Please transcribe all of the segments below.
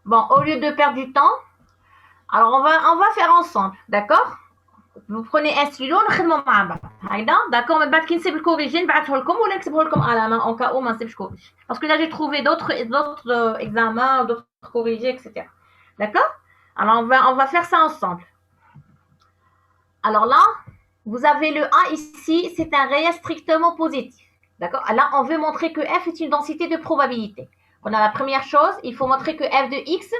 Bon, au lieu de perdre du temps, alors on va faire ensemble, d'accord? Vous prenez un stylo, نخدموا مع بعض. هكذا d'accord, من بعد كي نسيب الكوريجي نبعثه لكم ولا نكتبه لكم à la main en cas où ما نسيبش كوريجي. Parce que là j'ai trouvé d'autres examens, d'autres corrigés, etc. D'accord? Alors on va faire ça ensemble. Alors là, vous avez le A ici, c'est un réel strictement positif. D'accord? Là, on veut montrer que F est une densité de probabilité. On a la première chose, il faut montrer que F de X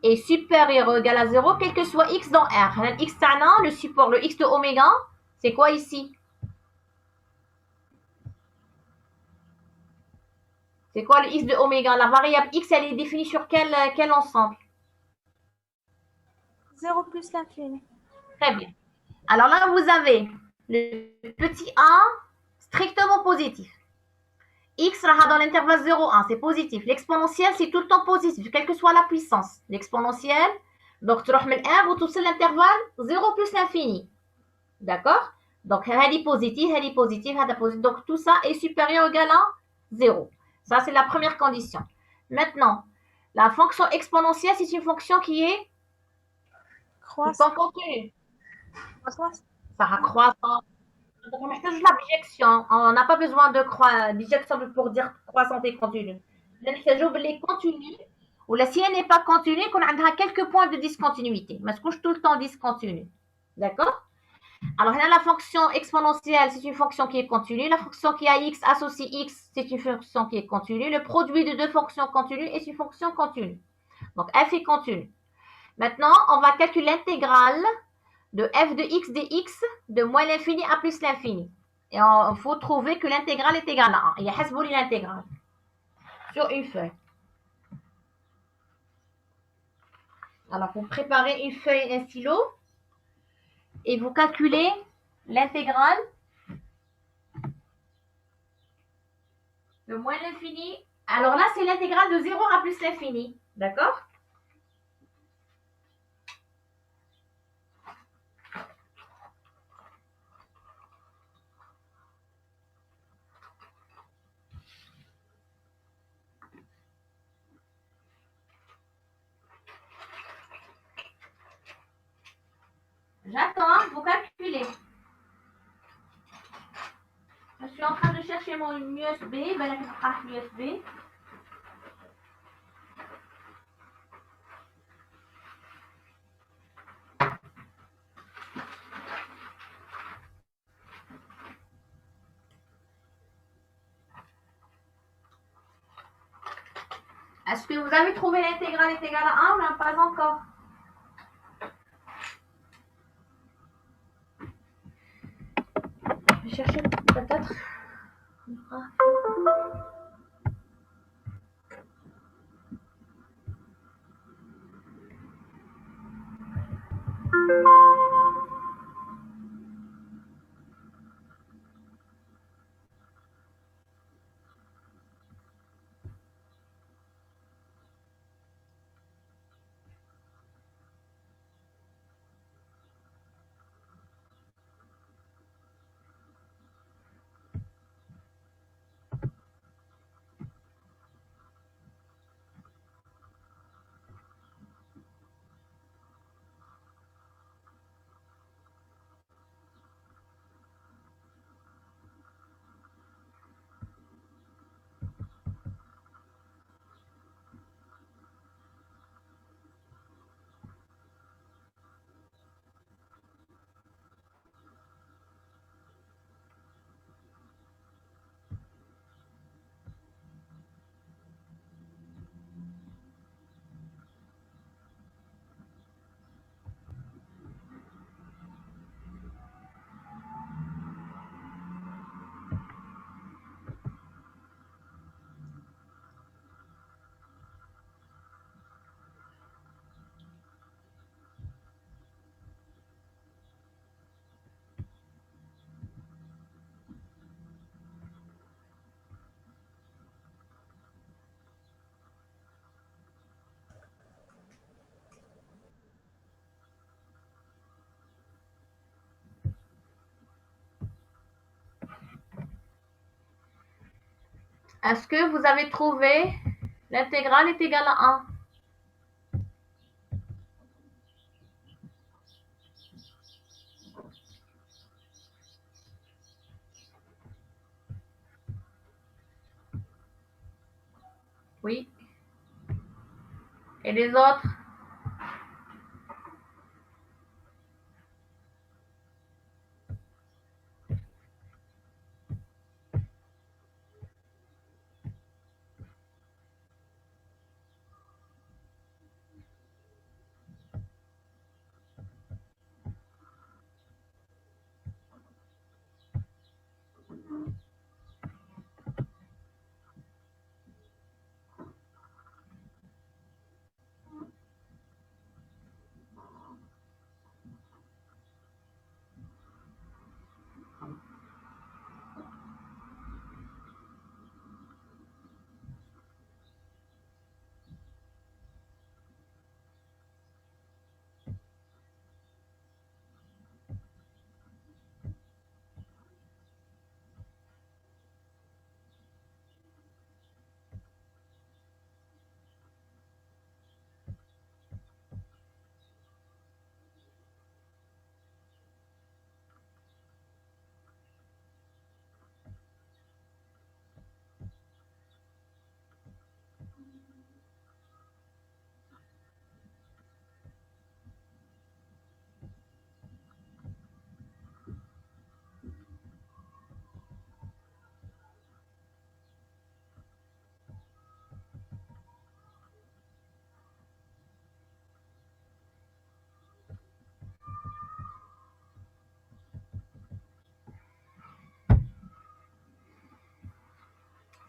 est supérieur ou égal à 0, quel que soit X dans R. X le support, le X de oméga, c'est quoi ici? C'est quoi le X de oméga? La variable X, elle est définie sur quel ensemble? 0 plus l'infini. Très bien. Alors là, vous avez le petit a strictement positif. X dans l'intervalle 0,1, c'est positif. L'exponentielle, c'est tout le temps positif, quelle que soit la puissance. L'exponentielle, donc tu remets 1, vous touchez l'intervalle 0 plus l'infini. D'accord? Donc, elle est positive, elle est positive, elle est positive. Donc, tout ça est supérieur ou égal à 0. Ça, c'est la première condition. Maintenant, la fonction exponentielle, c'est une fonction qui est continue. Ça croissant. On محتاج l'abjection. On n'a pas besoin d'abjection pour dire croissante et continue. نحتاجو باللي continue ou si elle n'est pas continue qu'on a quelques points de discontinuité. Mais je tout le temps discontinue. D'accord? Alors là, la fonction exponentielle, c'est une fonction qui est continue. La fonction qui a x associé x, c'est une fonction qui est continue. Le produit de deux fonctions continues est une fonction continue. Donc f est continue. Maintenant, on va calculer l'intégrale de f de x dx de moins l'infini à plus l'infini. Et il faut trouver que l'intégrale est égale à 1. Il y a l'intégrale sur une feuille. Alors, vous préparez une feuille et un stylo et vous calculez l'intégrale de moins l'infini. Alors là, c'est l'intégrale de 0 à plus l'infini. D'accord? J'attends, vous calculez. Je suis en train de chercher mon USB. USB. Est-ce que vous avez trouvé l'intégrale est égale à 1 ou non? Pas encore. Je vais chercher peut-être. Est-ce que vous avez trouvé l'intégrale est égale à 1? Et les autres?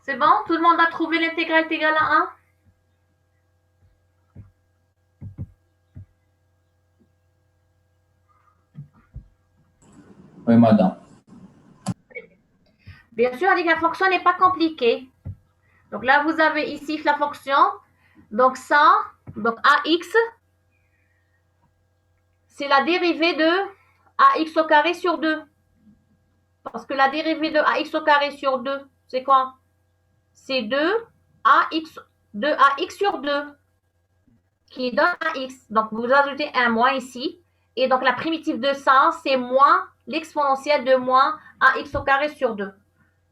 C'est bon? Tout le monde a trouvé l'intégrale est égale à 1? Oui, madame. Bien sûr, la fonction n'est pas compliquée. Donc là, vous avez ici la fonction. Donc ça, donc ax, c'est la dérivée de ax au carré sur 2. Parce que la dérivée de ax au carré sur 2, c'est quoi? C'est 2ax sur 2 qui donne ax. Donc vous ajoutez un moins ici. Et donc la primitive de ça, c'est moins l'exponentielle de moins ax au carré sur 2.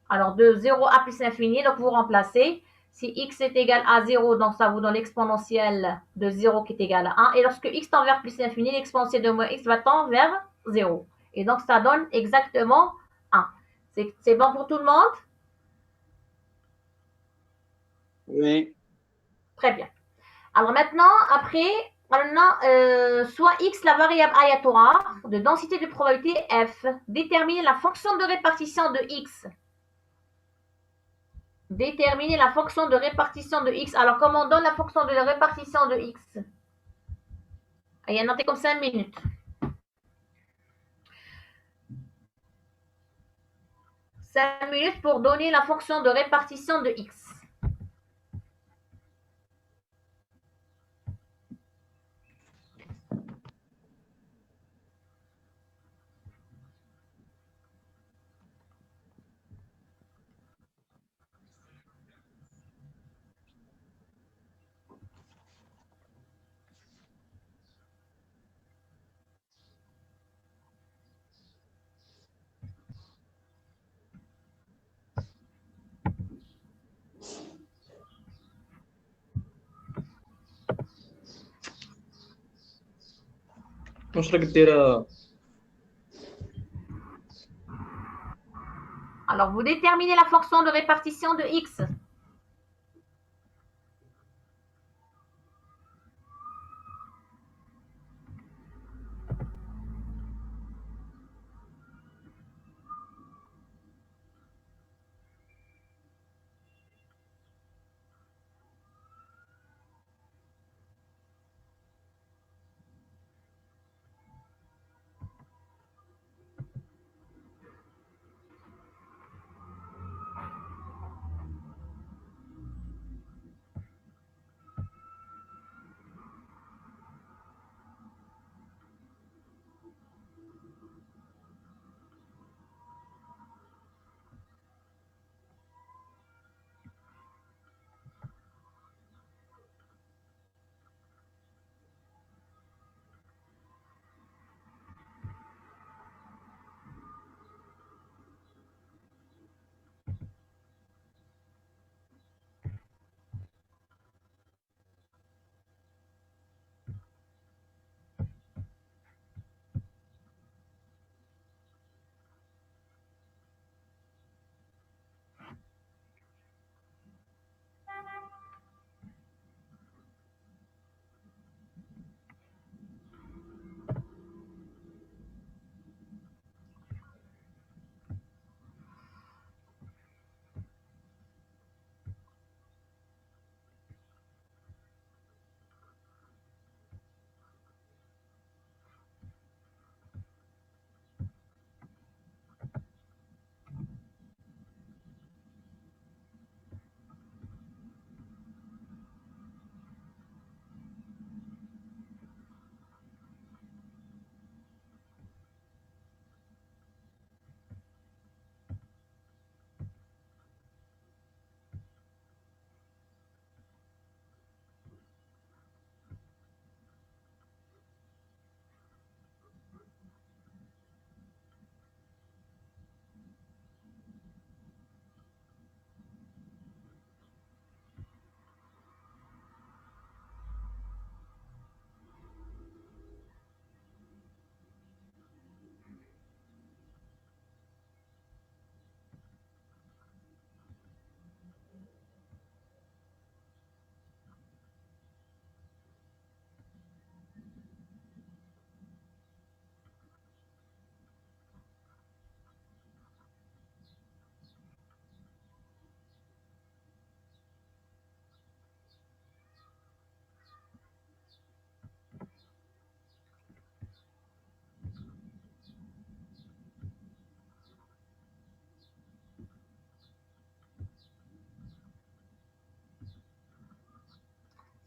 Alors de 0 à plus l'infini, donc vous remplacez. Si x est égal à 0, donc ça vous donne l'exponentielle de 0 qui est égal à 1. Et lorsque x tend vers plus l'infini, l'exponentielle de moins x va tendre vers 0. Et donc ça donne exactement 1. C'est bon pour tout le monde? Oui. Très bien. Alors maintenant, après, on a soit x, la variable aléatoire de densité de probabilité f, déterminer la fonction de répartition de x. Déterminer la fonction de répartition de x. Alors, comment on donne la fonction de répartition de x? Il y a noté comme 5 minutes. 5 minutes pour donner la fonction de répartition de x. واش راك ديرها؟ Alors, vous déterminez la fonction de répartition de x.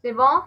C'est bon?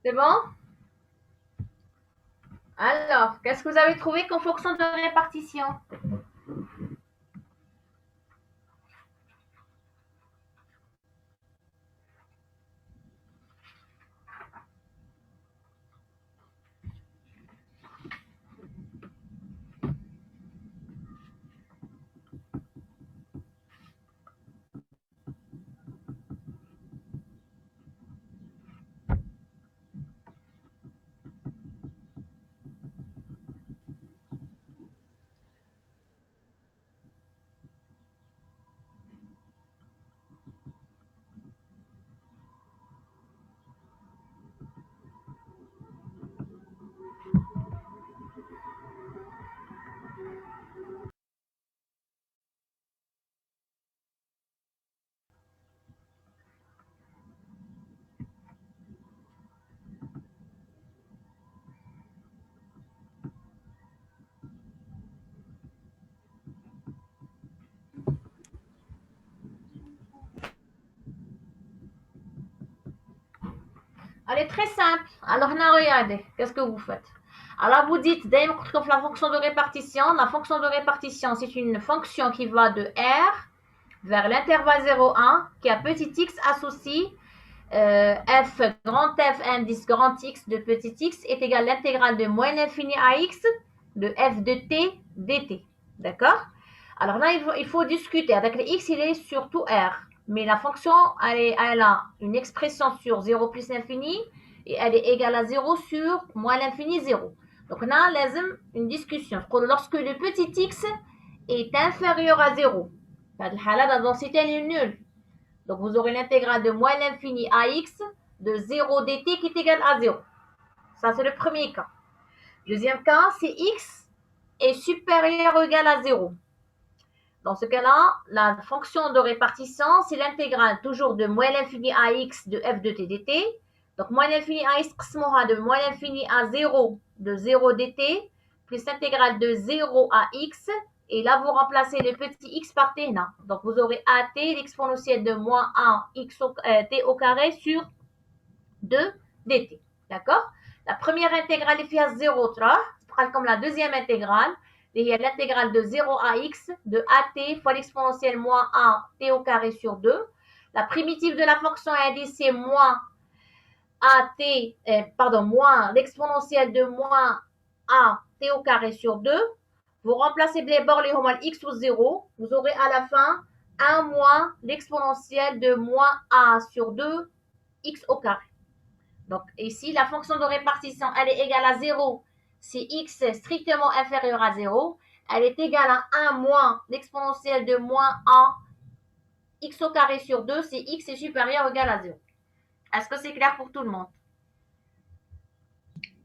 C'est bon? Alors, qu'est-ce que vous avez trouvé comme fonction de répartition? Elle est très simple. Alors, regardez, qu'est-ce que vous faites? Alors, vous dites, la fonction de répartition. La fonction de répartition, c'est une fonction qui va de R vers l'intervalle 0,1 qui a petit x associé f indice grand X de petit x est égal à l'intégrale de moins l'infini à x de f de t dt. D'accord? Alors là, il faut discuter. Avec le x, il est sur tout R. Mais la fonction, elle a une expression sur 0 plus l'infini et elle est égale à 0 sur moins l'infini 0. Donc on a une discussion. Lorsque le petit x est inférieur à 0, la densité elle est nulle. Donc vous aurez l'intégrale de moins l'infini à x de 0 dt qui est égal à 0. Ça, c'est le premier cas. Deuxième cas, c'est x est supérieur ou égal à 0. Dans ce cas-là, la fonction de répartition, c'est l'intégrale toujours de moins l'infini à x de f de t dt. Donc, moins l'infini à x de moins l'infini à 0 de 0 dt plus l'intégrale de 0 à x. Et là, vous remplacez le petit x par t. Donc, vous aurez at, l'exponentielle de moins 1 x t au carré sur 2 dt. D'accord? La première intégrale est à 0, comme la deuxième intégrale. Il y a l'intégrale de 0 à x de at fois l'exponentielle moins 1 t au carré sur 2. La primitive de la fonction indice, c'est moins moins l'exponentielle de moins a t au carré sur 2. Vous remplacez les bords, les homales x ou 0. Vous aurez à la fin 1 moins l'exponentielle de moins a sur 2 x au carré. Donc ici, la fonction de répartition, elle est égale à 0 si x est strictement inférieur à 0. Elle est égale à 1 moins l'exponentielle de moins a x au carré sur 2 si x est supérieur ou égal à 0. Est-ce que c'est clair pour tout le monde?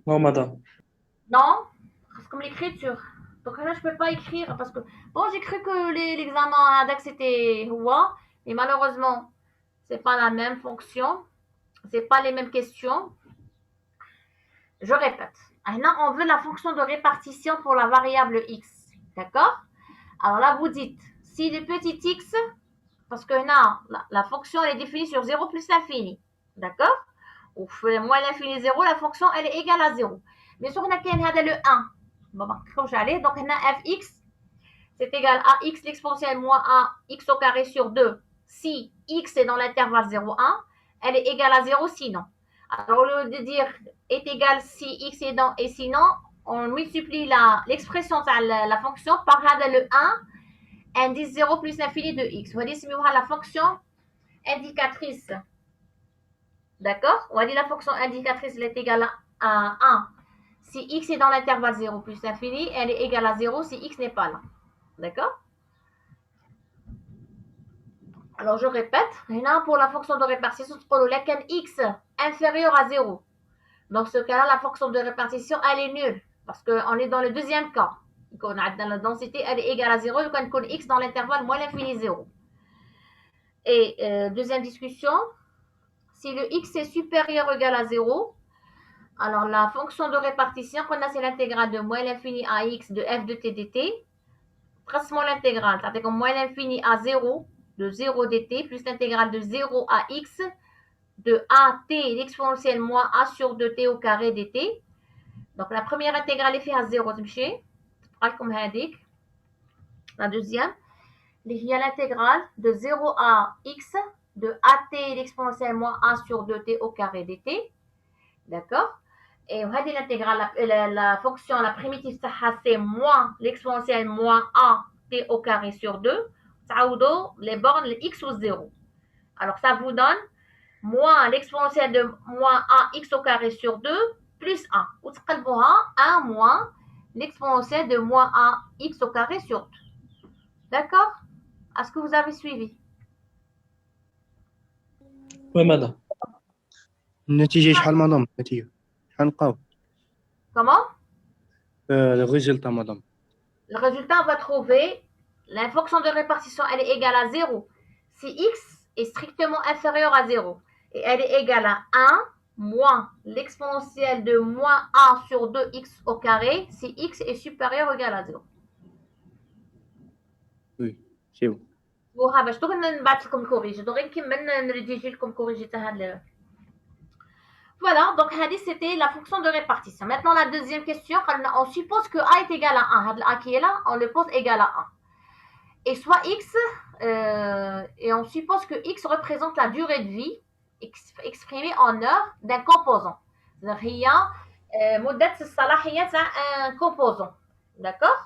Non, madame. Non? C'est comme l'écriture. Donc là, je ne peux pas écrire parce que, bon, j'ai cru que l'examen ADEX c'était Huwa, mais malheureusement, ce n'est pas la même fonction, ce n'est pas les mêmes questions. Je répète. Maintenant, on veut la fonction de répartition pour la variable x. D'accord? Alors là, vous dites, si le petit x, parce que là, la fonction elle est définie sur 0 plus l'infini. D'accord? Ou moins l'infini 0, la fonction elle est égale à 0. Mais sur laquelle on a le 1. Bon, comme j'allais, donc on a fx, c'est égal à x l'exponentielle moins 1 x au carré sur 2. Si x est dans l'intervalle 0, 1, elle est égale à 0 sinon. Alors, au lieu de dire est égal si x est dans et sinon, on multiplie l'expression de la fonction par le 1, indice 0 plus l'infini de x. On va dire la fonction indicatrice. D'accord? On va dire la fonction indicatrice elle est égale à 1. Si x est dans l'intervalle 0 plus l'infini, elle est égale à 0 si x n'est pas là. D'accord? Alors, je répète. Là, pour la fonction de répartition, laquelle x inférieur à 0. Dans ce cas-là, la fonction de répartition, elle est nulle. Parce qu'on est dans le deuxième cas. Dans la densité, elle est égale à 0. Et qu'on x dans l'intervalle moins l'infini 0. Et deuxième discussion, si le x est supérieur ou égal à 0, alors la fonction de répartition qu'on a, c'est l'intégrale de moins l'infini à x de f de t dt. Tracement l'intégrale, c'est-à-dire que moins l'infini à 0 de 0 dt plus l'intégrale de 0 à x de a t l'exponentielle moins a sur 2t au carré dt. Donc la première intégrale est faite à 0 comme la deuxième, il y a l'intégrale de 0 à x de at l'exponentielle moins a sur 2t au carré dt. D'accord? Et on a dit l'intégrale, la fonction, la primitive, c'est moins l'exponentielle moins a t au carré sur 2. Les bornes, les x ou 0. Alors ça vous donne moins l'exponentielle de moins a x au carré sur 2 plus 1. Ou 1 moins l'exponentielle de moins a x au carré sur 2. D'accord? Est-ce que vous avez suivi? Oui, madame. النتيجة شحال مدام النتيجة شحال نلقاو Comment? le résultat madame. Le résultat, on va trouver la fonction de répartition, elle est égale à 0 si x est strictement inférieur à 0. Et elle est égale à 1 moins l'exponentielle de moins 1 sur 2x au carré si x est supérieur ou égal à 0. Oui, c'est bon. باش دوك نبعث لكم الكوريجي دوك غير نكمل نريديجي لكم كوريجي تاع هاد Voilà, donc c'était la fonction de répartition. Maintenant, la deuxième question, on suppose que A est égal à 1. A qui est là, on le pose égal à 1. Et soit X, et on suppose que X représente la durée de vie exprimée en heures d'un composant. C'est-à-dire, il y a un composant. D'accord?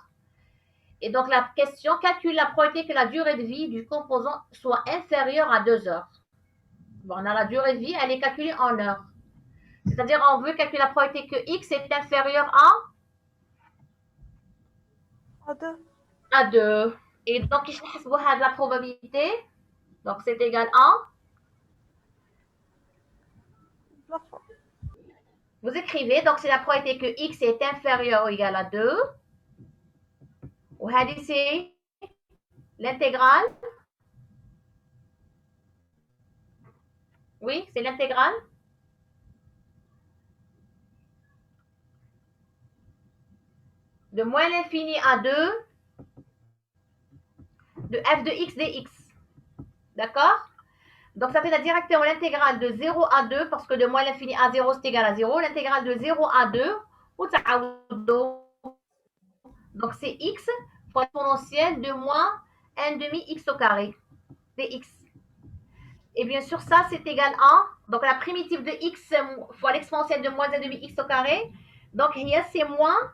Et donc, la question calcule la probabilité que la durée de vie du composant soit inférieure à 2 heures. Bon, on a la durée de vie, elle est calculée en heures. C'est-à-dire, on veut calculer la probabilité que X est inférieur À 2. à 2. Et donc, je vais la probabilité. Donc, c'est égal à. Vous écrivez, donc c'est la probabilité que X est inférieur ou égal à 2. Ou c'est l'intégrale. Oui, c'est l'intégrale. De moins l'infini à 2 de f de x dx. D'accord? Donc, ça fait directement l'intégrale de 0 à 2, parce que de moins l'infini à 0, c'est égal à 0. L'intégrale de 0 à 2, donc c'est x fois l'exponentielle de moins 1 demi x au carré, dx. Et bien sûr, ça, c'est égal à, donc la primitive de x fois l'exponentielle de moins 1 demi x au carré. Donc, c'est moins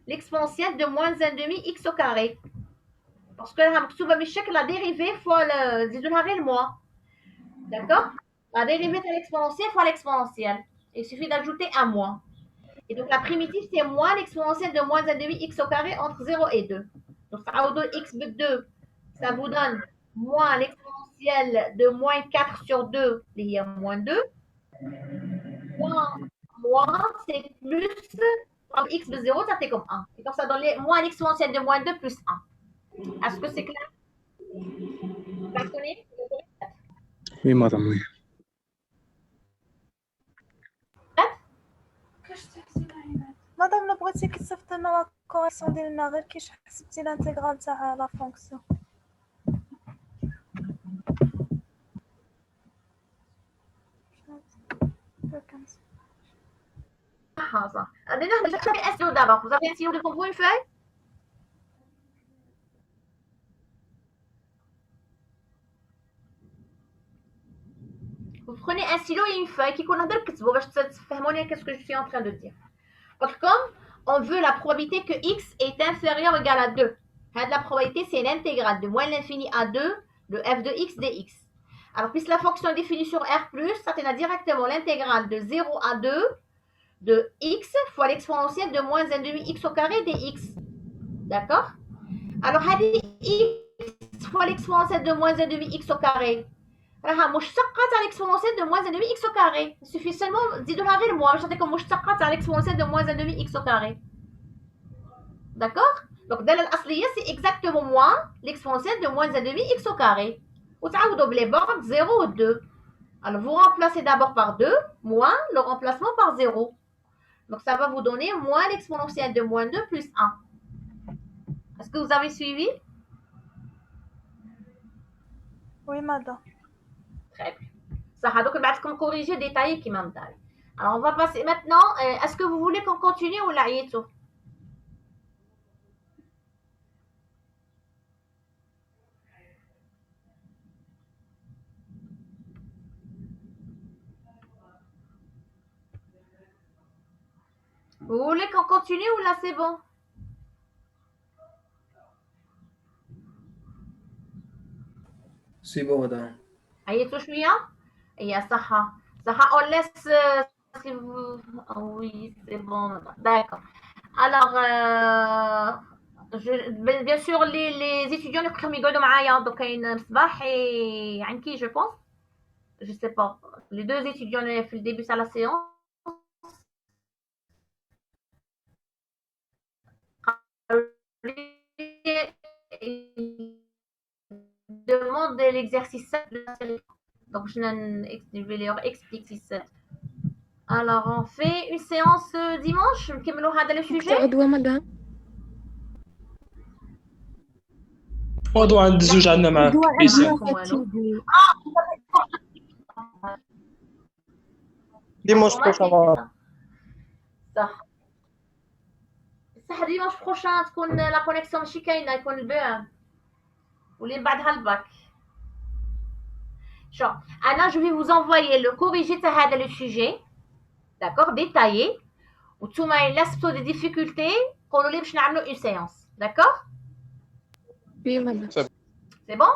l'exponentielle de moins 1 demi x au carré. Parce que la dérivée fois le moins. D'accord? La dérivée de l'exponentielle fois l'exponentielle. Il suffit d'ajouter un moins. Et donc, la primitive, c'est moins l'exponentielle de moins 1 demi x au carré entre 0 et 2. Donc, ça vous donne x de 2. Ça vous donne moins l'exponentielle de moins 4 sur 2, il y a moins 2. Moins, c'est plus x de 0, ça fait comme 1. Et donc, ça donne moins l'exponentielle de moins 2 plus 1. Est-ce que c'est clair? Vous comprenez? Oui, madame, oui. مادام لو بغيتي كتصيفط لنا لا كوريكسيون ديالنا غير كي حسبتي الانتيغرال تاع لا فونكسيون. D'abord, vous avez un stylo devant vous, une feuille? Vous prenez un stylo et une feuille qui connaît qu'est-ce que je suis en train de dire. Donc, comme on veut la probabilité que x est inférieur ou égal à 2. La probabilité, c'est l'intégrale de moins l'infini à 2 de f de x dx. Alors, puisque la fonction est définie sur R+, ça t'en a directement l'intégrale de 0 à 2 de x fois l'exponentielle de moins 1 demi x au carré dx. D'accord? Alors, x fois l'exponentielle de moins 1 demi x au carré. راها مشتقة تاع l'exponentielle de moins 1 demi x au carré. Il suffit seulement تزيدوا لها غير moins باش تعطيكم مشتقة تاع l'exponentielle de moins 1 demi x au carré. D'accord? Donc, الدالة الأصلية c'est exactement moins l'exponentielle de moins 1 demi x au carré. وتعوضوا بلي bornes 0 ou 2. Alors, vous remplacez d'abord par 2, moins le remplacement par 0. Donc, ça va vous donner moins l'exponentielle de moins 2 plus 1. Est-ce que vous avez suivi? Oui, madame. Très bien. Ça va donc بعدكم corriger détailler qui m'en taille. Alors, on va passer maintenant. Est-ce que vous voulez qu'on continue ou là, Yeto? Vous voulez qu'on continue ou là, c'est bon? C'est bon, madame. Ayeto شوية؟ يا صحة. صحة, on laisse. Si vous... Oui, c'est bon. D'accord. Alors, bien sûr, les étudiants يقدروا يقعدوا معايا. Donc, كاين صباح et عنكي, je pense. Je sais pas. Les deux étudiants في le début de la séance. Demande l'exercice 7 de la série. Donc, je vais leur expliquer 7. Alors, on fait une séance dimanche. نكملوا هذا le sujet. عضوة مدام. موضوع عند الزوج عندنا معاه عيسى. Dimanche prochain, madame. صح صح ديماش بروشان تكون لا كونيكسيون ماشي كاينه يكون البي1 واللي بعدها الباك شو انا جو في vous envoyer le corrigé تاع هذا لو سوجي داكور ديتايي وانتوما الا سبتو دي ديفيكولتي قولوا لي باش نعملوا اون سيونس داكور Oui, madame. سي بون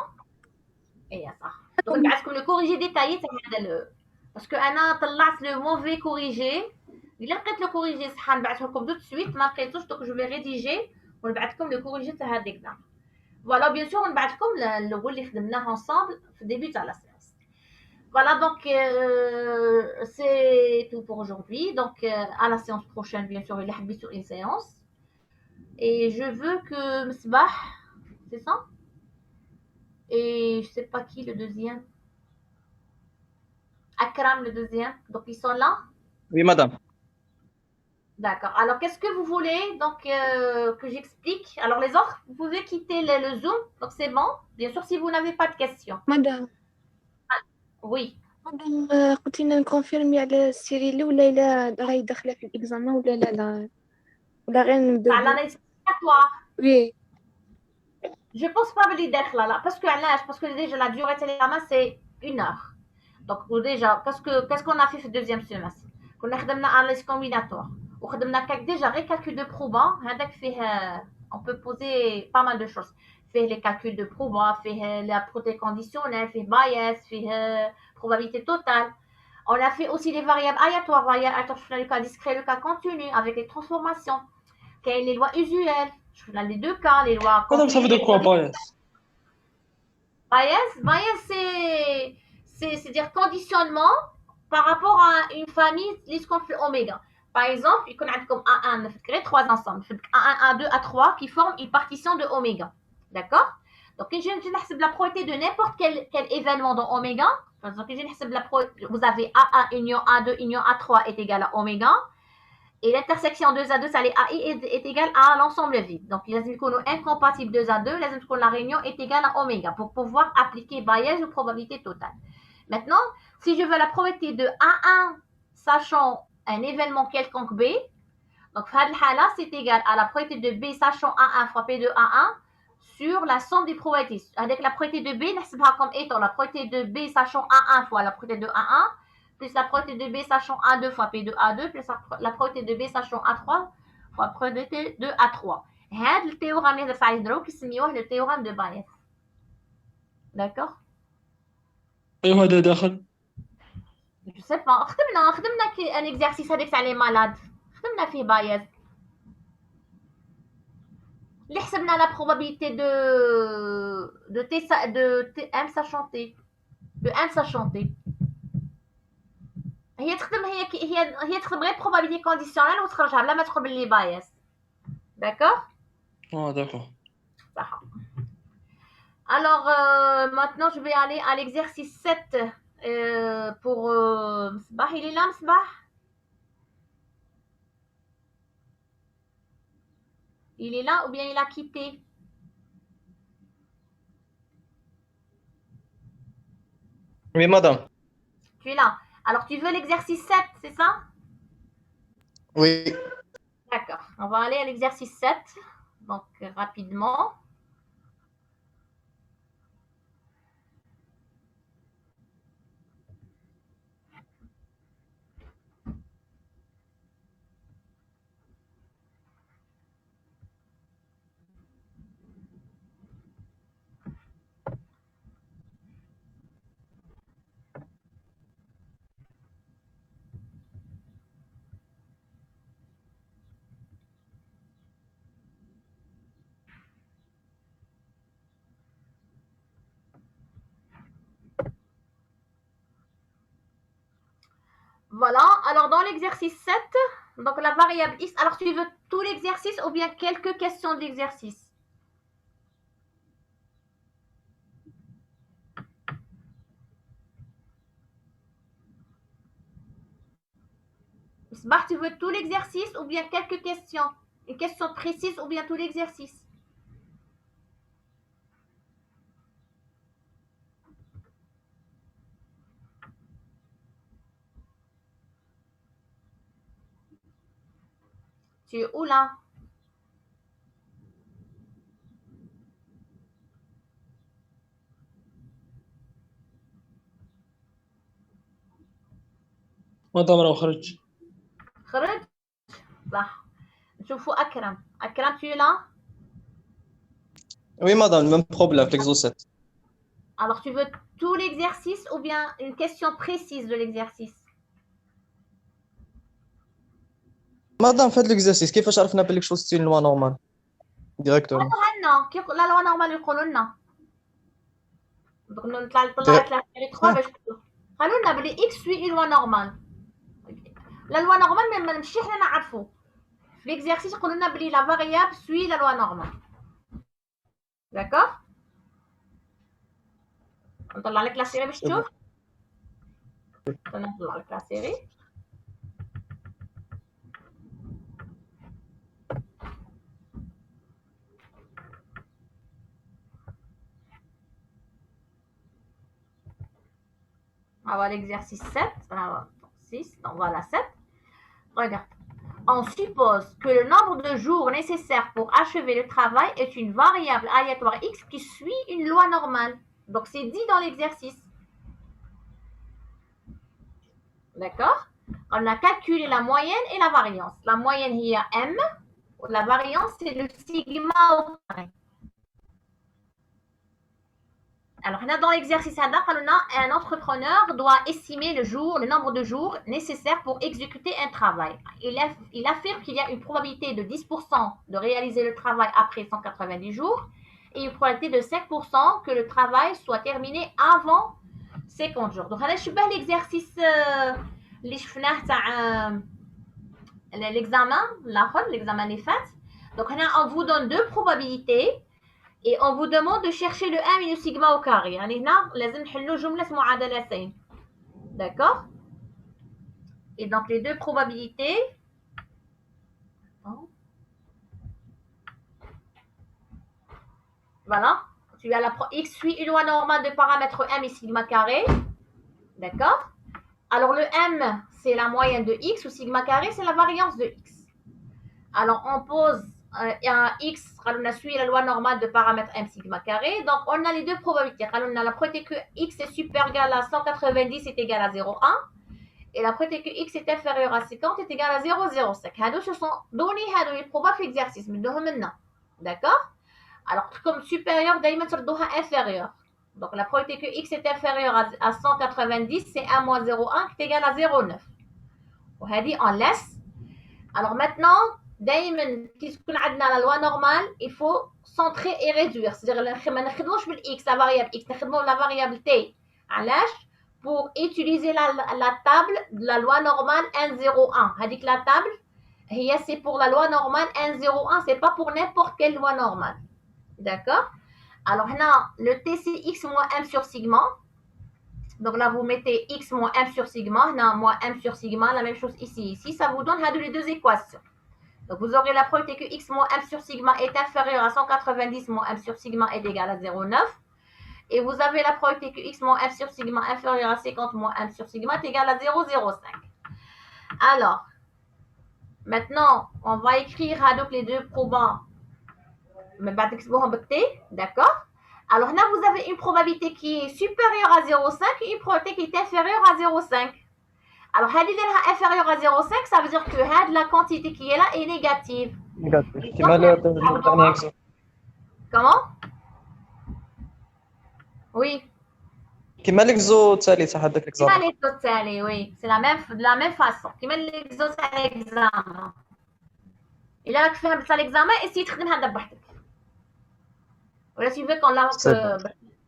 اي صح دونك نبعثكم لو كوريجي ديتايي تاع هذا لو باسكو انا طلعت لو موفي كوريجي الا لقيت لو كوريجي صح نبعثه لكم دو سويت ما لقيتوش دونك جو في ريديجي ونبعثكم لو كوريجي تاع هذيك دار فوالا بيان سور نبعثكم الاول اللي خدمناه انصامبل في الديبي تاع لا سيونس Voilà, donc c'est tout pour aujourd'hui. Donc, à la séance prochaine, bien sûr, il est sur une séance. Et je veux que Msbah, c'est ça? Et je sais pas qui le deuxième. Akram le deuxième. Donc, ils sont là? Oui, madame. D'accord. Alors, qu'est-ce que vous voulez donc que j'explique? Alors, les autres, vous pouvez quitter le Zoom. Donc, c'est bon. Bien sûr, si vous n'avez pas de questions. Madame. Oui. مدام قلت لنا نكونفيرمي على السيريلي ولا إلا راهي داخلة في الإكزامان ولا لا ولا غير نبداو على l'analyse obligatoire. وي Je pense pas بلي داخله لا باسكو علاش باسكو déjà la durée تاع l'examen c'est 1 heure donc déjà qu'est-ce qu'on a fait في الدوزيام سيمستر كنا خدمنا analyse combinatoire وخدمنا déjà غير calcul de proba هذاك فيه on peut poser pas mal de choses فيه les calculs de proba فيه la proté conditionnelle فيه bias فيه probabilité totale on a fait aussi les variables aléatoires شفنا le cas discret le cas continu avec les transformations كاين les lois usuelles شفنا les deux cas les lois Madame, ça veut dire quoi, bias? Bias, c'est dire conditionnement par rapport à une famille اللي تكون في الأوميغا. Par exemple, يكون عندكم A1 نفكري 3 ensembles A1, A2, A3 qui forment une partition de oméga. D'accord? Donc, je vais نحسب la probabilité de n'importe quel événement dans oméga. Donc, je نحسب la probabilité, vous avez A1 union A2 union A3 est égal à oméga. Et l'intersection 2A2 ça les AI est égale à l'ensemble vide. Donc, لازم يكونوا incompatibles 2A2, لازم تكون la réunion est égale à oméga pour pouvoir appliquer Bayes ou probabilité totale. Maintenant, si je veux la probabilité de A1 sachant un événement quelconque B, donc في هذه الحالة c'est égal à la probabilité de B sachant A1 fois P de A1 sur la somme des probabilités. Avec la probabilité de B, نحسبها comme étant la probabilité de B sachant A1 fois la probabilité de A1 plus la probabilité de B sachant A2 fois P de A2 plus la probabilité de B sachant A3 fois la probabilité de A3. هذا التيورام اللي هضرت عليه دروك يسميوه le théorème de Bayes. D'accord? أيوه هذا داخل. Je sais pas. خدمنا un exercice هذاك تاع les malades. خدمنا فيه Bayes. اللي حسبنا la probabilité de M sachant T. De M sachant T. هي تخدم غير probabilité conditionnelle وتخرجها بلا ما تدخل باللي bias. D'accord? D'accord. Alors, maintenant, je vais aller à l'exercice 7 pour Msbah. Il est là, Msbah? Il est là ou bien il a quitté? Oui, madame. Tu es là. Alors, tu veux l'exercice 7, c'est ça? Oui. D'accord. On va aller à l'exercice 7. Donc, rapidement. Voilà, alors dans l'exercice 7, donc la variable x, alors tu veux tout l'exercice ou bien quelques questions de l'exercice? Msbah, tu veux tout l'exercice ou bien quelques questions? Une question précise ou bien tout l'exercice? Tu es où là? مدام راه خرج. خرج؟ صح. نشوفوا أكرم. أكرم tu es là? Oui, madame, le même problème, l'exocète. Alors tu veux tout l'exercice ou bien une question précise de l'exercice? Madame, faites l'exercice. كيفاش عرفنا بالك شو ستيل لوا نورمال ديريكتومون؟ هنا كي لا لوا نورمال يقولوا لنا دوك نطلع دير- لا سيري 3 باش قالوا لنا بلي اكس سوي اون لوا نورمال لا لوا نورمال ما نمشي حنا نعرفوا في ليكزارسيس يقولوا لنا بلي لا فاريابل سوي لا لوا نورمال داكوغ نطلع لك لا سيري باش تشوف نطلع لك لا سيري on va l'exercice 7 6 donc voilà 7 regarde. On suppose que le nombre de jours nécessaires pour achever le travail est une variable aléatoire x qui suit une loi normale. Donc, c'est dit dans l'exercice. D'accord? On a calculé la moyenne et la variance. La moyenne, il y a m. La variance, c'est le sigma au carré. Alors, dans l'exercice, un entrepreneur doit estimer le nombre de jours nécessaires pour exécuter un travail. Il affirme qu'il y a une probabilité de 10% de réaliser le travail après 190 jours et une probabilité de 5% que le travail soit terminé avant 50 jours. Donc, je vais l'exercice l'examen est fait. Donc, on vous donne deux probabilités. Et on vous demande de chercher le m et le sigma au carré. يعني هنا لازم نحلوا جملة معادلتين. D'accord? Et donc les deux probabilités. Voilà. Tu as x suit une loi normale de paramètres m et sigma carré. D'accord? Alors le m, c'est la moyenne de x ou sigma carré, c'est la variance de x. Alors on pose un x, on a suivi la loi normale de paramètre m sigma carré. Donc on a les deux probabilités. On a la probabilité que x est supérieur égal à 190 est égal à 0,1. Et la probabilité que x est inférieur à 50 est égal à 0,05. Ce sont donnés les probables l'exercice. D'accord? Alors comme supérieur, d'ailleurs, inférieur. Donc la probabilité que x est inférieur à 190, c'est 1 moins 0,1 qui est égal à 0,9. On laisse. Alors maintenant, دائما كي تكون عندنا لا لوا نورمال il faut centrer et réduire c'est-à-dire ما نخدموش بالاكس لا فاريابل اكس نخدمو لا فاريابل تي علاش pour utiliser la table de la loi normale 1,01 هذيك la table هي c'est pour la loi normale 1,01 c'est pas pour n'importe quelle loi normale d'accord alors هنا le t c'est x moins m sur sigma donc là vous mettez x moins m sur sigma هنا moins m sur sigma la même chose ici ça vous donne les deux équations. Donc, vous aurez la probabilité que x moins m sur sigma est inférieur à 190 moins m sur sigma est égal à 0,9. Et vous avez la probabilité que x moins m sur sigma inférieur à 50 moins m sur sigma est égal à 0,05. Alors, maintenant, on va écrire donc les deux probas. D'accord? Alors là, vous avez une probabilité qui est supérieure à 0,5 et une probabilité qui est inférieure à 0,5. Alors, elle est inférieure à 0,5, ça veut dire que la quantité qui est là est négative. كيما le dernier exemple. Comment? Oui. كيما l'exo التالي تاع هذاك C'est l'examen. l'exo oui. C'est de la même façon. Comme l'exo تاع l'examen. إلا راك فاهم تاع l'examen, essayez تخدمها انت بوحدك. ولا tu veux qu'on la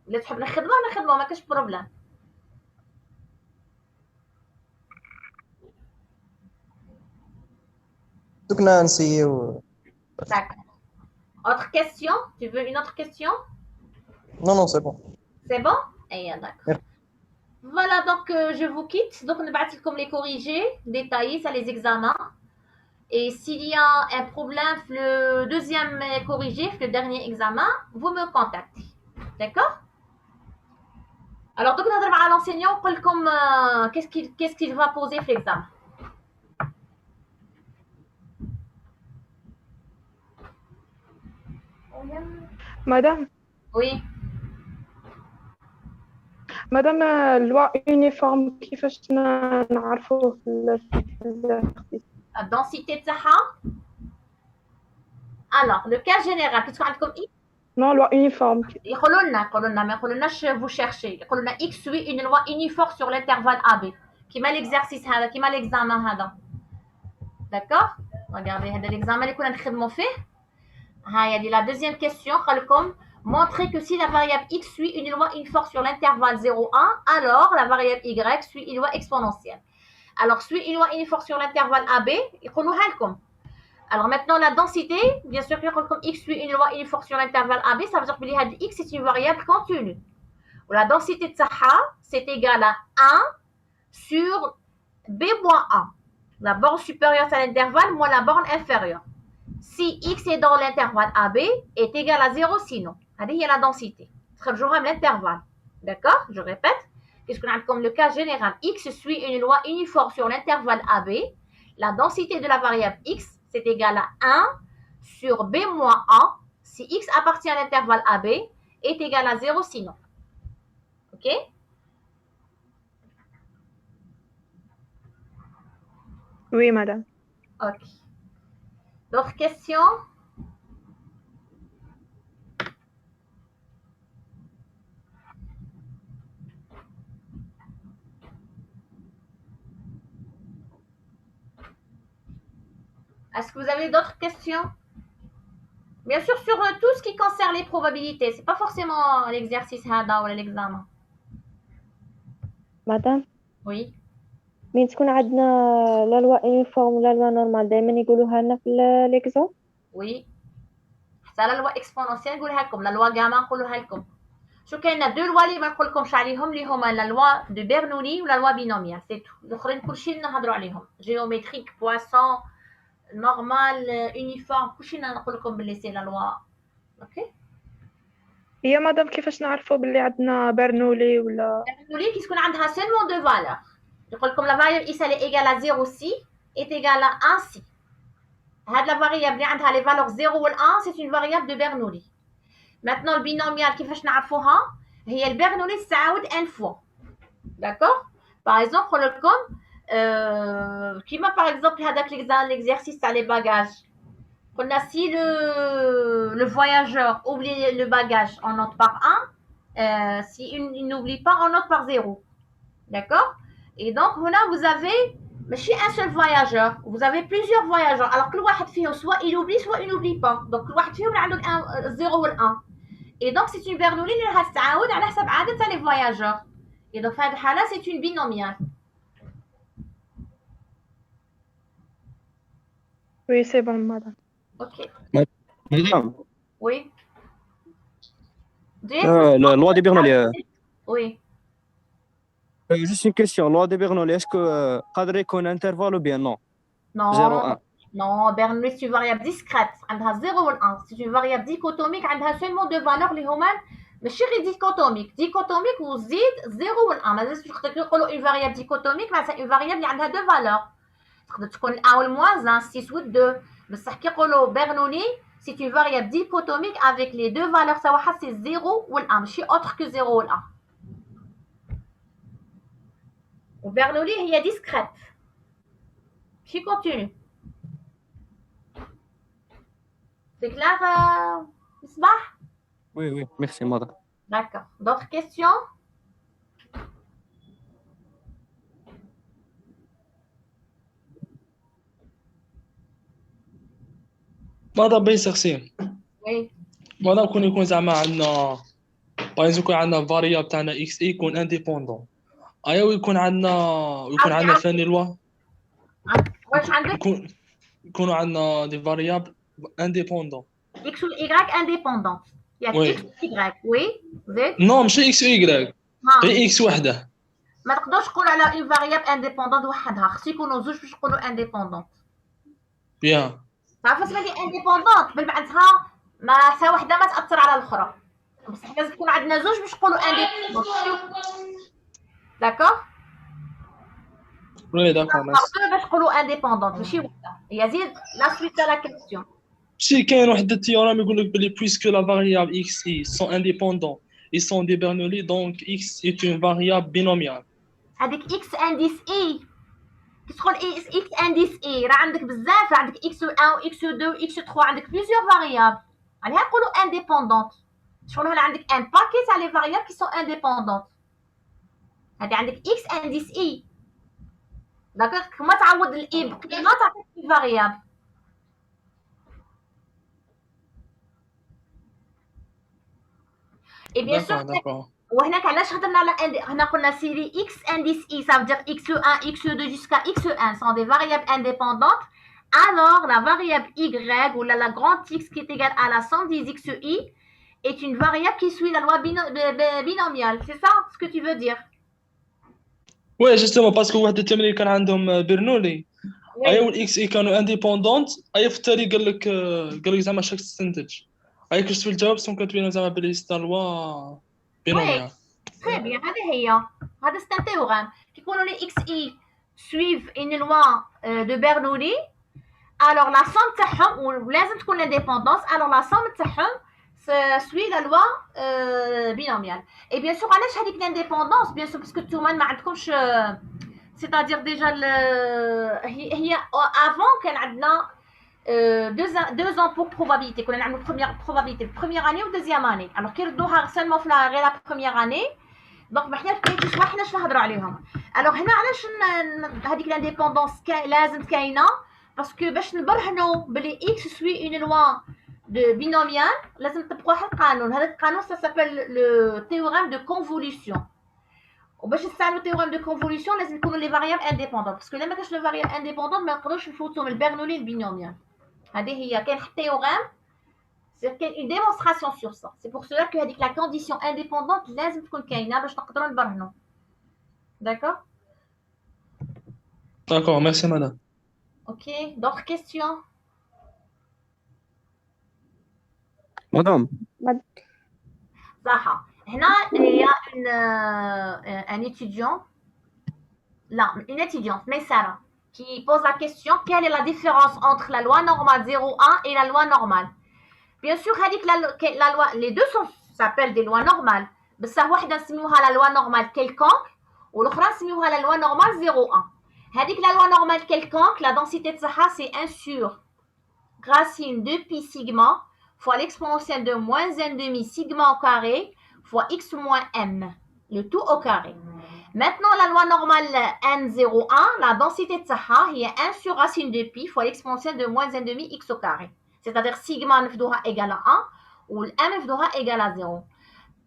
لا تحب نخدمها ما كاش بروبليم. دوك نسيو. D'accord. Autre question? Tu veux une autre question? Non, c'est bon. C'est bon? D'accord. Voilà, donc je vous quitte. Donc, on va comme les corriger, détailler ça les examens. Et s'il y a un problème, le deuxième corrigé, le dernier examen, vous me contactez. D'accord? Alors, donc, on va à l'enseignant comme qu'est-ce qu'il va poser pour l'examen. مدام Oui. مدام اللوا يونيفورم كيفاش نعرفوه في الزقسيس؟ La densité de Zaha. Alors, le cas général, qu'est-ce qu'on a comme X? نو لوا يونيفورم. ما يقولولناش vous cherchez. يقولولنا X suit une loi uniforme sur l'intervalle AB. كيما l'exercice هذا, كيما l'examen هذا. D'accord? Regardez, هذا l'examen اللي كنا نخدموا فيه. هاي دي la deuxième question. قال لكم montrer que si la variable X suit une loi uniforme sur l'intervalle 0,1, alors la variable Y suit une loi exponentielle. Alors, suit une loi uniforme sur l'intervalle AB, يقولوها لكم. Alors maintenant, la densité, bien sûr, comme X suit une loi uniforme sur l'intervalle AB, ça veut dire que X est une variable continue. La densité de Zaha, c'est égal à 1 sur B moins 1. La borne supérieure, c'est l'intervalle, moins la borne inférieure. Si X est dans l'intervalle AB, est égal à 0 sinon. Il y a la densité. C'est l'intervalle. D'accord? Je répète. Qu'est-ce qu'on a comme le cas général? X suit une loi uniforme sur l'intervalle AB. La densité de la variable X, c'est égal à 1 sur B moins 1 si X appartient à l'intervalle AB est égal à 0 sinon. OK? Oui, madame. OK. D'autres questions? Est-ce que vous avez d'autres questions? Bien sûr, sur tout ce qui concerne les probabilités. Ce n'est pas forcément l'exercice هذا ولا l'examen. مدام Oui. مين تكون عندنا لا لوا يونيفورم ولا لوا نورمال دائما يقولوها لنا في ليكزون. Oui. حتى لا لوا اكسبونونسيال نقولها لكم، لا لوا غاما نقولوها لكم. شو كاينه دو لوا اللي ما نقولكمش عليهم اللي هما لا لوا دو بيرنولي ولا لوا بينوميال، سي تو. الاخرين كلشي نهضروا عليهم، جيومتريك، بواسون، نورمال، يونيفورم، كلشي نقول لكم باللي سي لا لوا. اوكي. هي مدام كيفاش نعرفوا باللي عندنا برنولي ولا برنولي كي تكون عندها سيلمون دو فالور. يقول لكم لا فاريابل اكس اللي ايغال 0 سي est égal à 1 سي. هاد لا فاريابل اللي عندها لي فالور 0 و 1 سي اون فاريابل دو برنولي. Maintenant, le binomial, كيفاش نعرفوها؟ هي البرنولي تتعاود ان فوا. D'accord? Par exemple, comme كيما par exemple هذاك l'exercice تاع les bagages. قلنا si le voyageur oublie le bagage, on note par 1. Si il n'oublie pas, on note par 0. D'accord? Et donc, هنا vous avez ماشي un seul voyageur, vous avez plusieurs voyageurs. Alors كل واحد فيهم soit il oublie, soit il n'oublie pas. Donc كل واحد فيهم عنده 0 و 1. Et donc, c'est une Bernoulli اللي راح تتعاود على حسب عدد تاع les voyageurs. Et donc, في هذه الحالة, c'est une binomiale. Oui, c'est bon, madame. Ok. Madame, Oui. la loi de Bernoulli. Oui. Juste une question. Loi de Bernoulli, est-ce que قادر يكون intervalle ou bien non? Non. 0, 1. Non, Bernoulli, c'est une variable discrète. عندها 0 و 1. C'est une variable dichotomique. عندها seulement deux valeurs اللي هما ماشي غير dichotomique. Dichotomique وزيد 0 و 1. ما لازمش نقولوا une variable dichotomique, mais c'est une variable اللي عندها deux valeurs. تقدر تكون 1 و moins 1, 6 و 2. بصح كي يقولوا Bernoulli, c'est une variable dichotomique avec les deux valeurs تاع واحد c'est 0 و 1, ماشي autre que 0 و 1. و Bernoulli هي discrète. ماشي continue. C'est clair, Misbah? Oui, oui, merci, madame. D'accord. D'autres questions? ماذا بين شخصين؟ Oui. ماذا يكون زعما عندنا باغ يكون عندنا فارياب تاعنا اكس اي يكون انديبوندون، ايا ويكون عندنا ثاني لوا واش عندك؟ يكونوا عندنا دي فارياب انديبوندون. X ou Y indépendante. Il y a Oui. X ou Y. Oui. Z. نو ماشي اكس و يكراك، غير اكس وحده. ما تقدرش تقول على une variable indépendante وحدها، خص يكونوا زوج باش نقولوا indépendante. بيان. تعرف اسمها لي indépendante بالمعناتها ما حتى وحده ما تاثر على الاخرى، بصح لازم تكون عندنا زوج باش نقولوا indépendante. D'accord? وي داكور ميرسي. باش نقولوا indépendante ماشي وحده. يزيد la suite de la question. شي كاين واحد التيورام يقول لك بلي puisque la variable x y sont indépendants ils sont des Bernoulli donc x est une variable binomiale. هذيك اكس انديس اي كي تقول اكس انديس اي راه عندك بزاف، عندك اكس 1 و اكس 2 و اكس 3 عندك بليزيور فاريابل، عليها نقولوا انديبوندونت. شغل هنا عندك ان باكي تاع لي فاريابل كي سون انديبوندونت. هذه عندك اكس انديس اي داكوغ، كما تعوض الاي بقيمه تعطيك فاريابل. اي بيان سور D'accord. وهناك علاش هضرنا على هنا قلنا سيري اكس انديس اي ça veut dire x1 x2 jusqu'à x1 sont des variables indépendantes. Alors la variable y ou la grande x qui est égale à la somme des xi est une variable qui suit la loi binomiale. C'est ça ce que tu veux dire? Ouais, justement parce que واحد التمرين كان عندهم برنولي ايا والاكس اي كانوا انديبوندونت ايا في التالي قال لك زعما شاك تستنتج ايا كشف الجواب سون كتبين زعما بلي ستا لوا بينوميال. Très bien, هذه هي، هذا c'est un théorème. كيكونوا لي xi suivent une loi de Bernoulli. Alors la somme تاعهم ولازم تكون l'indépendance. Alors la somme تاعهم suit la loi binomiale. Et bien sûr علاش هذيك l'indépendance bien sûr parce que نتوما ما عندكمش c'est-à-dire déjà هي avant كان عندنا deux ans pour probabilité. كنا نعملوا première probabilité première année ou deuxième année. Alors كيردوها seulement في غير la première année. دونك ما حنا كاين شويه حنا شنو نهضروا عليهم. الوغ هنا علاش هذيك لانديبوندونس لازم كاينه باسكو باش نبرهنوا بلي اكس سوي اون لوا دو بينوميال لازم تطبقوا واحد القانون. هذا القانون سابيل لو تيوريم دو كونفوليوشن. وباش نستعملوا تيوريم دو كونفوليوشن لازم يكونوا لي فاريابل انديبوندون باسكو الا ما كانش لو فاريابل انديبوندون ما نقدروش نفوتوا من البرنولي للبينوميال. هذه هي كاين حتى تيوريم c'est une démonstration sur ça. C'est pour cela que la condition indépendante لازم تكون كاينه باش نقدروا نبرهنوا. D'accord? D'accord, merci madame. OK, d'autres questions? مدام صح. هنا il y a un étudiant là, une étudiante Maïsara qui pose la question quelle est la différence entre la loi normale 0,1 et la loi normale? Bien sûr, la loi, les deux s'appellent des lois normales. بصح واحدة نسميوها la loi normale quelconque والأخرى نسميوها la loi normale 0,1. هذيك la loi normale quelconque, la densité تاعها c'est 1 sur racine de pi sigma fois l'exponentielle de moins n demi sigma au carré fois x moins m, le tout au carré. Maintenant, la loi normale n0,1, la densité تاعها هي 1 sur racine de pi fois l'exponentielle de moins n demi x au carré. C'est-à-dire sigma نفدوها égale à 1 والm نفدوها égale à 0.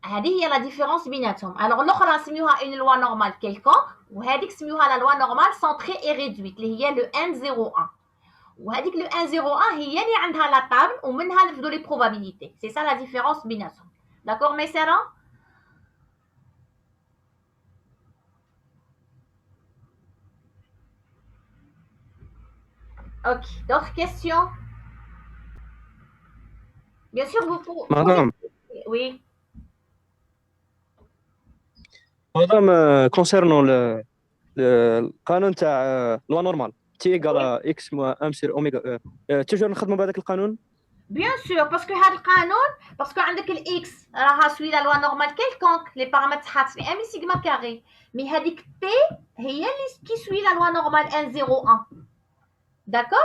هذه هي la différence بيناتهم. Alors الأخرى نسميوها une loi normale quelconque وهذيك نسميوها la loi normale centrée et réduite اللي هي le n01. وهذيك le n01 هي اللي عندها la table ومنها نفدو les probabilités. C'est ça la différence بيناتهم. D'accord Maïsara? Ok, d'autres questions? Bien sûr, vous pouvez. مدام Oui. مدام كونسيرنون القانون تاع لوا نورمال تي ايكال اكس موا ام سير اوميغا توجور نخدموا بهذاك القانون. Bien sûr, parce que هذا القانون parce que عندك ال x راها سوي لا لوا نورمال quelconque les paramètres تاعها ام سيغما كاري مي هذيك t هي اللي كي سوي لا لوا نورمال 1,0,1. داكور؟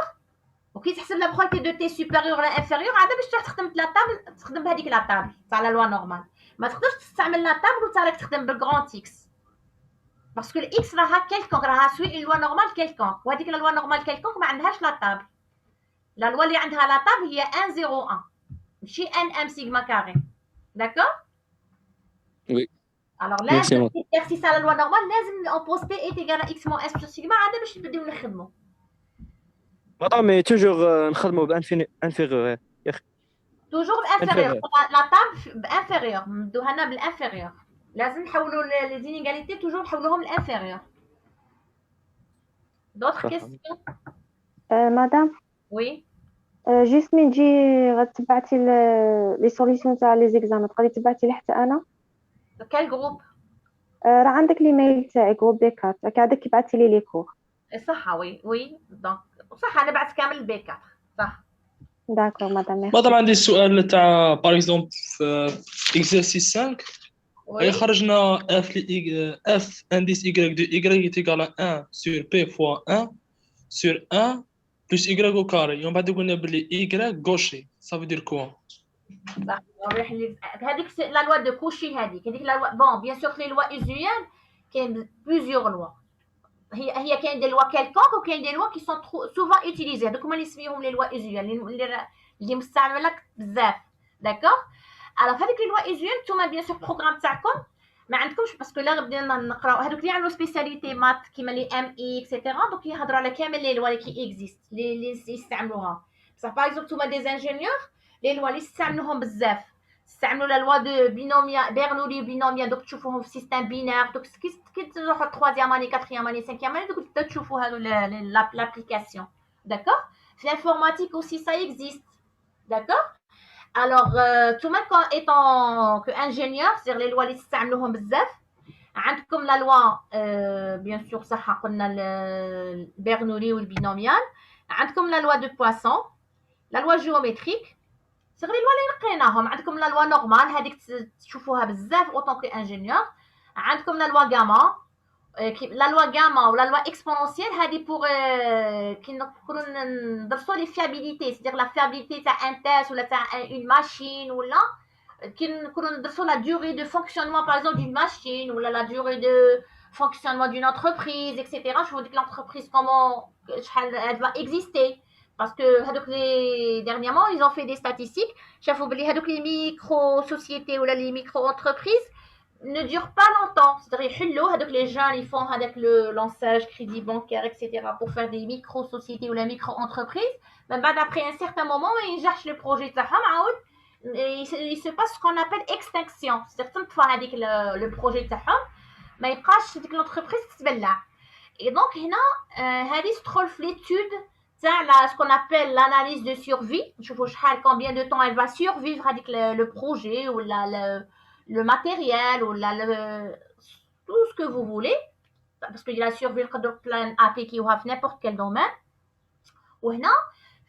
وكي تحسب لا بروبابيلتي دو تي سوبيريور ولا انفيريور عاد باش تروح تخدم لا طابل تخدم بهذيك لا طابل تاع لا لوا نورمال. ما تقدرش تستعمل لا طابل وتاعك تخدم بالغران اكس باسكو الاكس راها كيلكونك راها سوي اون لوا نورمال كيلكونك وهذيك لا لوا نورمال كيلكونك ما عندهاش لا طابل. لا لوا اللي عندها لا طابل هي 1,0,1 ماشي ان ام سيغما كاري. داكور؟ وي. Alors لازم اكسيرسيس على لا لوا نورمال لازم اون بي اي تيغال اكس مو اس بلس سيغما عاد باش نبداو نخدموا. مدام مي توجور نخدموا بانفيغور يا اخي. توجور بانفيريور لا طابل بانفيريور ندوها لنا بالانفيريور. لازم نحولوا لي زينيغاليتي توجور نحولوهم لانفيريور. دوطخ كيسيون؟ مدام وي جيست من تجي غتبعتي لي سوليسيون تاع لي زيكزام تقدري تبعتي لي حتى انا. كال جروب؟ راه عندك ليميل تاعي جروب بي 4 هكذاك كيبعتي لي لي كور. صح وي دونك صح انا بعت كامل البي 4 صح. D'accord, madame, merci. مادام عندي سؤال تاع باغ اكزومبل في اكزرسيس 5 هي Oui. خرجنا اف انديس y دو y est égal à 1 sur p fois 1 sur 1 plus y au carré ومن بعد قلنا بلي y gaucher ça veut dire quoi هذيك لا لوا دو كوشي هذيك لا لوا بون بيان سور لي لوا اوزيال كاين بليزيور لوا هي كاين دي لوا كيلكونك وكاين دي لوا كي سون سوفون اوتيليزي هذوك هما اللي سميهم لي لوا اوزيال اللي مستعمله بزاف داكوغ الوغ هذيك لي لوا اوزيال نتوما بيان سور بروغرام تاعكم ما عندكمش باسكو لا بدينا نقراو هذوك اللي يعملوا سبيسياليتي مات كيما لي ام اي اكسيتيرا دونك يهضروا على كامل لي لوا اللي كي اكزيست اللي يستعملوها بصح باغ اكزومبل نتوما دي انجينيور لي لوا اللي يستعملوهم بزاف استعملوا لا لوا دو بينوميا بيرنولي بينوميا دوك تشوفوهم في سيستم بينار دوك كي تروحوا 3 اني 4 اني 5 اني دوك تشوفوا هادو لابليكاسيون داكوغ في الانفورماتيك اوسي سا اكزيست داكوغ الوغ نتوما كون ايطون كو انجينيور سير لي لوا اللي تستعملوهم بزاف عندكم لا لوا بيان سور صح قلنا البيرنولي والبينوميال عندكم لا لوا دو بواسون لا لوا جيومتريك صغري لوا اللي لقيناهم عندكم لا لوا نورمال هذيك تشوفوها بزاف اوطون كو انجينيور عندكم لا لوا غاما لا لوا غاما ولا لوا اكسبونونسيال هذه بور كي نكونوا ندرسوا لي فيابيليتي سيدير لا فيابيليتي تاع ان تيست ولا تاع اون ماشين ولا كي نكونوا ندرسوا لا دوري دو فونكسيونمون باغ اكزومبل دون ماشين ولا لا دوري دو فونكسيونمون دون انتربريز اكسيتيرا شوفوا ديك l'entreprise comment شحال elle va exister parce que dernièrement ils ont fait des statistiques شافوا بلي هذوك les micro sociétés ولا les micro entreprises ne durent pas longtemps c'est-à-dire يحلوا هذوك les jeunes ils font avec le lançage crédit bancaire etc pour faire des micro sociétés ou la micro entreprise mais بعد après un certain moment ما ينجحش le projet تاعهم عاود il se passe ce qu'on appelle extinction c'est-à-dire تنطفى هذيك le projet تاعهم ما يبقاش ديك l'entreprise تتبلع et donc هنا هذه تدخل في l'étude ce qu'on appelle l'analyse de survie نشوفوا شحال combien de temps elle va survivre avec le projet ou le matériel ou tout ce que vous voulez parce que la survie نقدروا appliquer في n'importe quel domaine وهنا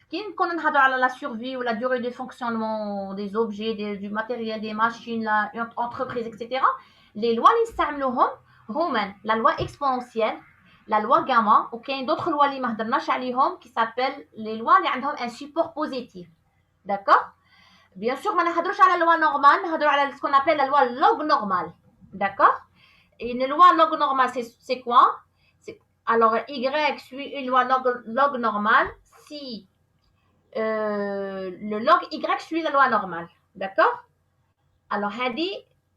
كي نكونوا نهضروا على la survie ou la durée de fonctionnement des objets du matériel des machines la entreprise etc les lois اللي نستعملوهم هما la loi exponentielle la loi gamma وكاين d'autres lois اللي ما هضرناش عليهم qui s'appellent les lois اللي عندهم un support positif d'accord bien sûr ما نهضروش على loi normale نهضروا على ce qu'on appelle la loi log normale d'accord et une loi log normale c'est quoi alors y suit une loi log normale si le log y suit la loi normale d'accord alors هذه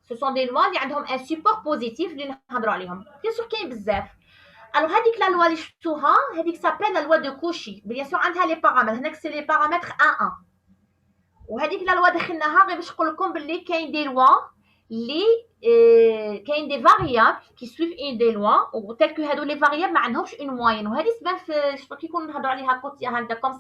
ce sont des lois اللي عندهم un support positif اللي نهضروا عليهم bien sûr كاين بزاف alors هذيك لا لوا اللي شفتوها هذيك سابيل لا لوا دو كوشي بيان سور عندها لي بارامتر هناك سي لي بارامتر 1 1 وهذيك لا لوا دخلناها غير باش نقول لكم باللي كاين دي لوا اللي كاين دي فاريابل كي سويف ان دي لوا وتال كو هادو لي فاريابل ما عندهمش اون موين وهذه تبان في كي يكون نهضروا عليها كوتي هكذا كوم سا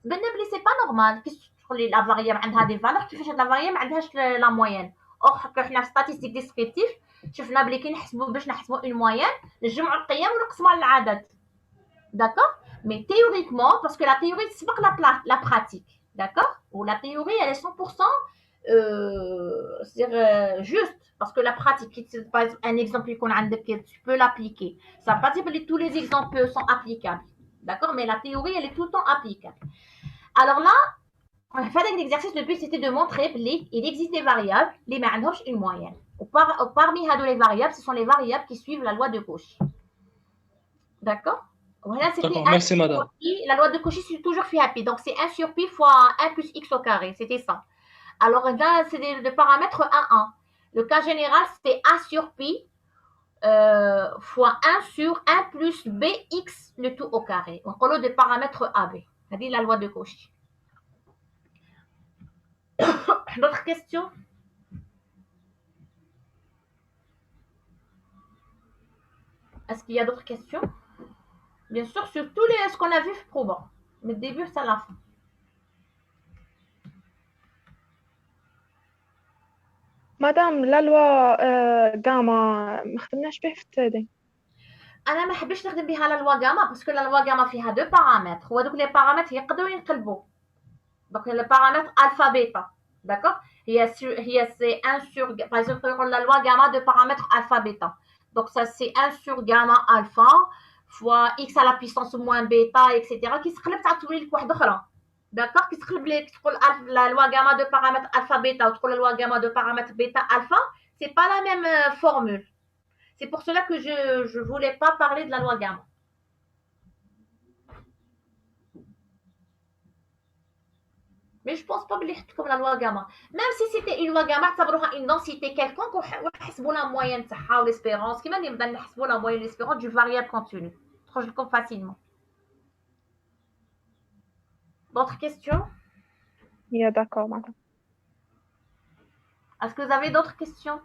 تبان بلي سي با نورمال كي تقولي لا فاريابل عندها دي فالور كيفاش هاد لا فاريابل ما عندهاش لا موين اوغ حنا في ستاتيستيك ديسكريبتيف شفنا بلي كي نحسبوا باش نحسبوا اون موين نجمعوا القيم ونقسموا على العدد داكوغ مي تhéoriquement parce que la théorie تسبق la pratique d'accord ou la théorie elle est 100% c'est juste parce que la pratique par exemple un exemple يكون عندك tu peux l'appliquer ça veut pas dire que tous les exemples sont applicables d'accord mais la théorie elle est tout le temps applicable alors là on fait un exercice le but c'était de montrer qu'il existe des variables les ما عندهمش une moyenne parmi les variables ce sont les variables qui suivent la loi de Cauchy d'accord voilà c'était merci madame la loi de Cauchy c'est toujours fait pi donc c'est 1 sur pi fois 1 plus x au carré c'était ça alors là c'est des paramètres 1 1 le cas général c'était a sur pi fois 1 sur 1 plus bx le tout au carré on parle des paramètres ab c'est la loi de Cauchy. D'autres questions? Est-ce qu'il y a d'autres questions? Bien sûr, sur tous ce qu'on a vu probant. Mais le début, c'est la fin. مدام لا لوا غاما ما خدمناش به في التالي انا ما حبيتش نخدم بها لا لوا غاما باسكو لا لوا غاما فيها دو بارامتر وهذوك لي بارامتر يقدروا ينقلبوا Donc, le paramètre alpha-bêta. D'accord? C'est 1 sur, par exemple, la loi gamma de paramètre alpha-bêta. Donc, ça, c'est 1 sur gamma alpha fois x à la puissance moins bêta, etc. qui se relève à tout le monde. D'accord? Qui se relève la loi gamma de paramètre alpha-bêta ou la loi gamma de paramètre bêta-alpha, c'est pas la même formule. C'est pour cela que je ne voulais pas parler de la loi gamma. Mais je ne pense pas que c'est comme la loi gamma. Même si c'était une loi gamma, ça va une densité quelconque, on va la moyenne ou l'espérance. Qui va nous donner la moyenne l'espérance du variable continu. Je le comprends facilement. D'autres questions? Yeah, d'accord, madame. Est-ce que vous avez d'autres questions?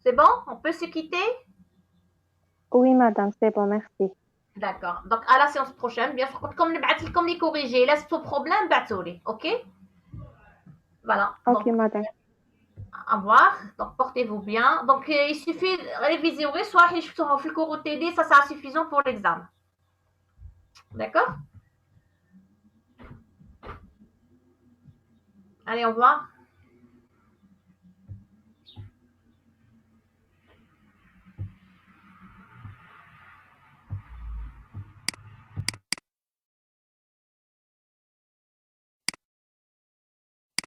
C'est bon? On peut se quitter? Oui, madame, c'est bon, merci. D'accord. Donc, à la séance prochaine, bien sûr, comme les corriger, laisse tout problème, ok? Voilà. Ok, Donc, madame. au revoir. Donc, portez-vous bien. Donc, il suffit de réviser, soit je le cours TD, ça sera suffisant pour l'examen. D'accord? Allez, au revoir.